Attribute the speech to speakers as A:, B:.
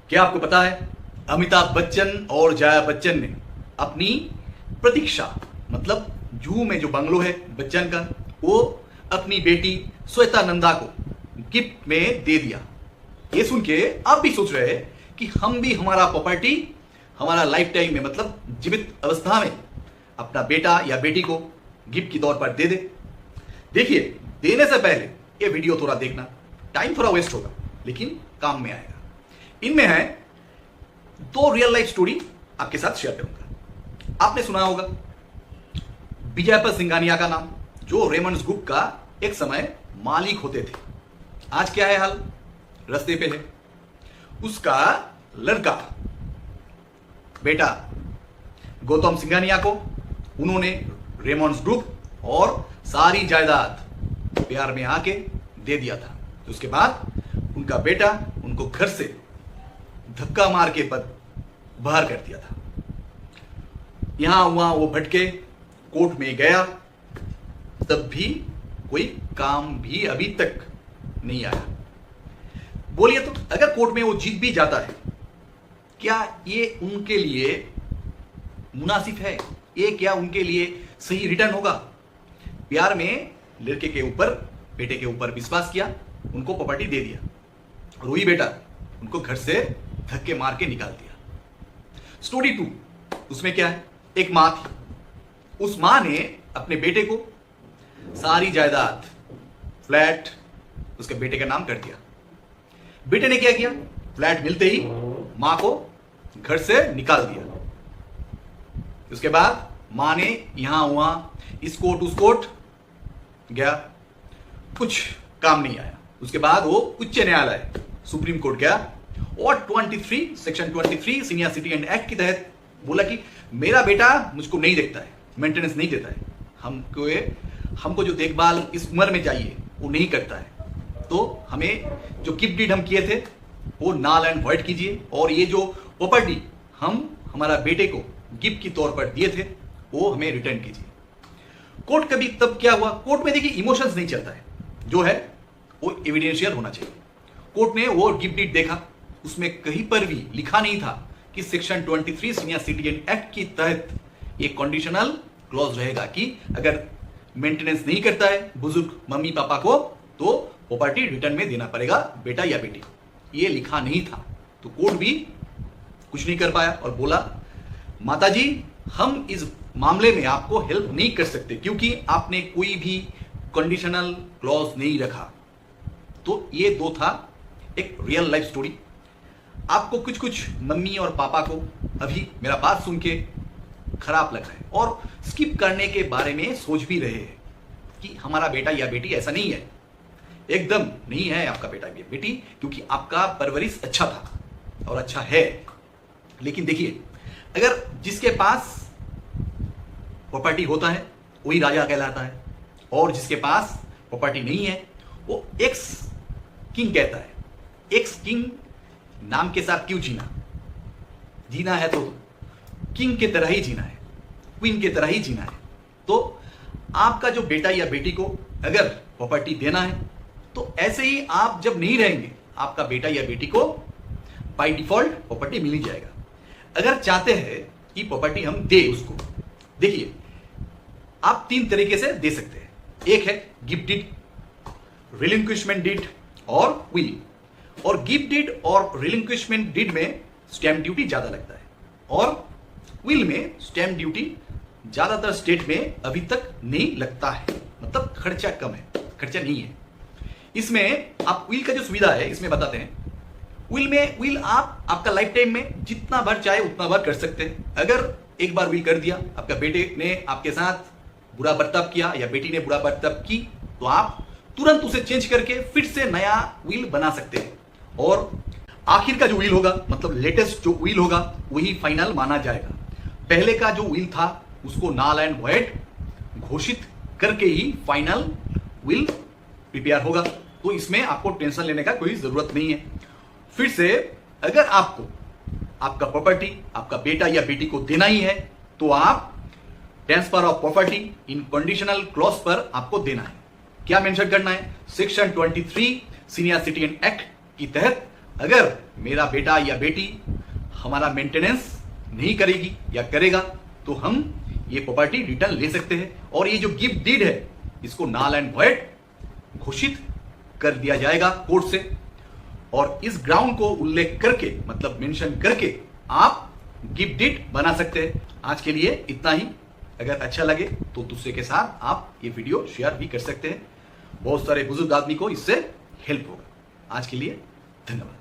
A: क्या आपको पता है अमिताभ बच्चन और जया बच्चन ने अपनी प्रतीक्षा मतलब जू में जो बंगलो है बच्चन का वो अपनी बेटी श्वेता नंदा को गिफ्ट में दे दिया। ये सुन के आप भी सोच रहे हैं कि हम भी हमारा प्रॉपर्टी हमारा लाइफ टाइम में मतलब जीवित अवस्था में अपना बेटा या बेटी को गिफ्ट के तौर पर दे दे। देखिए, देने से पहले ये वीडियो थोड़ा देखना, टाइम थोड़ा वेस्ट होगा लेकिन काम में आएगा। इनमें है 2 रियल लाइफ स्टोरी आपके साथ शेयर करूंगा। आपने सुना होगा विजय सिंघानिया का नाम, जो रेमंड्स ग्रुप का एक समय मालिक होते थे। आज क्या है हाल, रास्ते पे है। उसका लड़का बेटा गौतम सिंघानिया को उन्होंने रेमंड्स ग्रुप और सारी जायदाद प्यार में आके दे दिया था। उसके बाद उनका बेटा उनको घर से धक्का मार के बाहर कर दिया था। यहां वहां वो भटके, कोर्ट में गया, तब भी कोई काम भी अभी तक नहीं आया। बोलिए तो अगर कोर्ट में वो जीत भी जाता है, क्या ये उनके लिए मुनासिब है? ये क्या उनके लिए सही रिटर्न होगा? प्यार में लड़के के ऊपर बेटे के ऊपर विश्वास किया, उनको प्रॉपर्टी दे दिया और वही बेटा उनको घर से धक्के मार के निकाल दिया। स्टोरी 2, उसमें क्या है, एक मां थी। उस मां ने अपने बेटे को सारी जायदाद फ्लैट उसके बेटे का नाम कर दिया। बेटे ने क्या किया, फ्लैट मिलते ही मां को घर से निकाल दिया। उसके बाद मां ने यहां वहां इस कोर्ट उस कोर्ट गया, कुछ काम नहीं आया। उसके बाद वो उच्च न्यायालय सुप्रीम कोर्ट गया और सेक्शन 23 सीनियर सिटीजन एक्ट के तहत बोला कि मेरा बेटा मुझको नहीं देखता है, मेंटेनेंस नहीं देता है, हमको जो देखभाल इस उम्र में चाहिए वो नहीं करता है, तो हमें जो गिफ्ट डीड हम किए थे वो नाल एंड वॉइड कीजिए और ये जो प्रॉपर्टी हम हमारा बेटे को गिफ्ट के तौर पर दिए थे वो हमें रिटर्न कीजिए। कोर्ट कभी तब क्या हुआ, कोर्ट में देखिए इमोशंस नहीं चलता है, जो है वो एविडेंशियल होना चाहिए। कोर्ट ने वो गिफ्ट डीड देखा, उसमें कहीं पर भी लिखा नहीं था कि सेक्शन 23 सीनियर सिटीजन एक्ट के तहत ये कंडीशनल क्लॉज रहेगा कि अगर मेंटेनेंस नहीं करता है बुजुर्ग मम्मी पापा को तो प्रॉपर्टी रिटर्न में देना पड़ेगा बेटा या बेटी। ये लिखा नहीं था, तो कोर्ट भी कुछ नहीं कर पाया और बोला माताजी हम इस मामले में आपको हेल्प नहीं कर सकते क्योंकि आपने कोई भी कंडीशनल क्लॉज नहीं रखा। तो ये 2 था एक रियल लाइफ स्टोरी। आपको कुछ कुछ मम्मी और पापा को अभी मेरा बात सुन के खराब लग रहा है और स्किप करने के बारे में सोच भी रहे हैं कि हमारा बेटा या बेटी ऐसा नहीं है, एकदम नहीं है आपका बेटा या बेटी, क्योंकि आपका परवरिश अच्छा था और अच्छा है। लेकिन देखिए, अगर जिसके पास प्रॉपर्टी होता है वही राजा कहलाता है और जिसके पास प्रॉपर्टी नहीं है वो एक्स किंग कहता है। एक्स किंग नाम के साथ क्यों जीना है तो किंग के तरह ही जीना है, क्वीन के तरह ही जीना है। तो आपका जो बेटा या बेटी को अगर प्रॉपर्टी देना है तो ऐसे ही आप जब नहीं रहेंगे आपका बेटा या बेटी को बाय डिफॉल्ट प्रॉपर्टी मिल ही जाएगा। अगर चाहते हैं कि प्रॉपर्टी हम दे उसको, देखिए आप 3 तरीके से दे सकते हैं। एक है गिफ्ट डीड, रिलिंक्विशमेंट डीड और विल। और गिफ्ट डीड और रिलिंक्विशमेंट डीड में स्टैम्प ड्यूटी ज्यादा लगता है और विल में स्टैम्प ड्यूटी ज्यादातर स्टेट में अभी तक नहीं लगता है, मतलब खर्चा कम है, खर्चा नहीं है। इसमें आप विल का जो सुविधा है इसमें बताते हैं। विल आपका लाइफ टाइम में जितना बार चाहे उतना बार कर सकते हैं। अगर एक बार विल कर दिया, आपका बेटे ने आपके साथ बुरा बर्ताव किया या बेटी ने बुरा बर्ताव की, तो आप तुरंत उसे चेंज करके फिर से नया विल बना सकते हैं और आखिर का जो विल होगा मतलब लेटेस्ट जो विल होगा वही फाइनल माना जाएगा। पहले का जो विल था उसको नाल एंड वॉइड घोषित करके ही फाइनल विल प्रिपेयर होगा। तो इसमें आपको टेंशन लेने का कोई जरूरत नहीं है। फिर से अगर आपको आपका प्रॉपर्टी आपका बेटा या बेटी को देना ही है तो आप transfer of property in conditional clause पर आपको देना है। क्या मेंशन करना है? सेक्शन 23 सीनियर सिटीजन एक्ट के तहत अगर मेरा बेटा या बेटी हमारा मेंटेनेंस नहीं करेगी या करेगा तो हम ये प्रॉपर्टी रिटर्न ले सकते हैं, और ये जो गिफ्ट डीड है इसको नल एंड वॉइड घोषित कर दिया जाएगा कोर्ट से। और इस ग्राउंड को उल्लेख करके, मतलब मेंशन करके, आप गिफ्ट डीड बना सकते हैं। आज के लिए इतना ही। अगर अच्छा लगे तो दूसरे के साथ आप ये वीडियो शेयर भी कर सकते हैं। बहुत सारे बुजुर्ग आदमी को इससे हेल्प होगा। आज के लिए धन्यवाद।